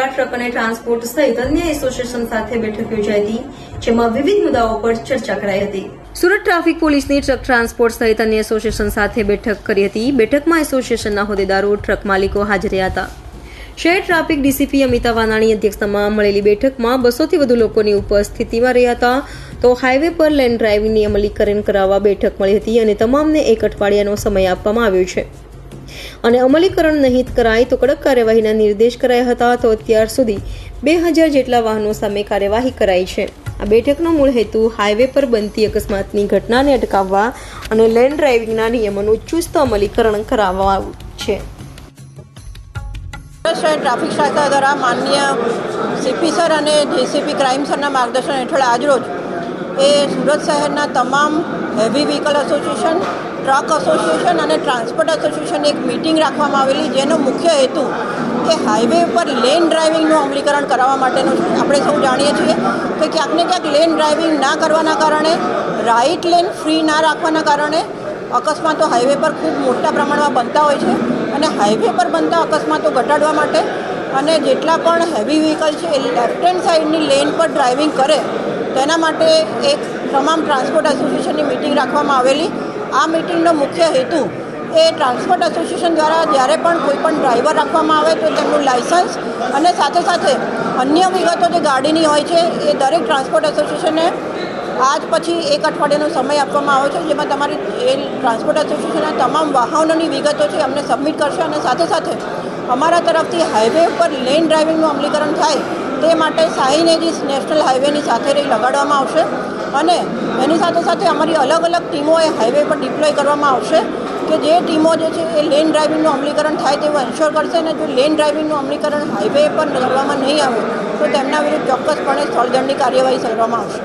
દ્વારા ટ્રક અને ટ્રાન્સપોર્ટ સહિત અન્ય એસોસિએશન સાથે બેઠક યોજાઈ હતી, જેમાં વિવિધ મુદ્દાઓ પર ચર્ચા કરાઈ હતી. સુરત ટ્રાફિક પોલીસની ટ્રક ટ્રાન્સપોર્ટ સહિત અન્ય એસોસિએશન સાથે બેઠક કરી હતી. બેઠકમાં એસોસિએશનના હોદ્દેદારો, ટ્રક માલિકો હાજર રહ્યા હતા. શહેર ટ્રાફિક ડીસીપી અમિતા વાનાણી અધ્યક્ષતામાં મળેલી બેઠકમાં 200 થી વધુ લોકોની ઉપસ્થિતિમાં રહ્યા હતા. તો હાઈવે પર લેન ડ્રાઇવિંગની અમલીકરણ કરાવવા બેઠક મળી હતી અને તમામને 1 અઠવાડિયાનો સમય આપવામાં આવ્યો છે અને અમલીકરણ નહીં કરાય તો કડક કાર્યવાહીના નિર્દેશ કરાયા હતા. તો અત્યાર સુધી 2000 જેટલા વાહનો સામે કાર્યવાહી કરાઈ છે. આ બેઠકનો મૂળ હેતુ હાઈવે પર બનતી અકસ્માતની ઘટનાને અટકાવવા અને લેન ડ્રાઇવિંગના નિયમોનું ચુસ્ત અમલીકરણ કરાવવા છે. શહેર ટ્રાફિક શાખા દ્વારા માનનીય સીપી સર અને જેસીપી ક્રાઇમ સરના માર્ગદર્શન હેઠળ આજરોજ સુરત શહેરના તમામ heavy vehicle association, truck association અને ટ્રાન્સપોર્ટ એસોસિએશનની એક મિટિંગ રાખવામાં આવેલી, જેનો મુખ્ય હેતુ એ હાઈવે પર લેન ડ્રાઇવિંગનું અમલીકરણ કરાવવા માટેનો છે. આપણે સૌ જાણીએ છીએ કે ક્યાંક ને ક્યાંક લેન ડ્રાઇવિંગ ના કરવાના કારણે, રાઇટ લેન ફ્રી ના રાખવાના કારણે અકસ્માતો હાઈવે પર ખૂબ મોટા પ્રમાણમાં બનતા હોય છે અને હાઈવે પર બનતા અકસ્માતો ઘટાડવા માટે અને જેટલા પણ હેવી વ્હીકલ છે એ લેફ્ટ હેન્ડ સાઈડની લેન પર ડ્રાઇવિંગ કરે તેના માટે એક તમામ ટ્રાન્સપોર્ટ એસોસિએશનની મિટિંગ રાખવામાં આવેલી. આ મિટિંગનો મુખ્ય હેતુ એ ટ્રાન્સપોર્ટ એસોસિએશન દ્વારા જ્યારે પણ કોઈ પણ ડ્રાઈવર રાખવામાં આવે તો તેમનું લાઇસન્સ અને સાથે સાથે અન્ય વિગતો જે ગાડીની હોય છે એ દરેક ટ્રાન્સપોર્ટ એસોસિએશનને આજ પછી 1 અઠવાડિયાનો સમય આપવામાં આવ્યો છે, જેમાં તમારી એ ટ્રાન્સપોર્ટ એસોસિએશનના તમામ વાહનોની વિગતો છે અમને સબમિટ કરશે અને સાથે સાથે અમારા તરફથી હાઈવે પર લેન ડ્રાઇવિંગનું અમલીકરણ થાય તે માટે સાઇનેજીસ નેશનલ હાઈવેની સાથે રહી લગાડવામાં આવશે અને એની સાથે સાથે અમારી અલગ અલગ ટીમો એ હાઈવે પર ડિપ્લોય કરવામાં આવશે કે જે ટીમો જે છે એ લેન ડ્રાઇવિંગનું અમલીકરણ થાય તેવું એન્શ્યોર કરશે અને જો લેન ડ્રાઇવિંગનું અમલીકરણ હાઈવે પર કરવામાં નહીં આવે તો તેમના વિરુદ્ધ ચોક્કસપણે સ્થળદંડની કાર્યવાહી કરવામાં આવશે.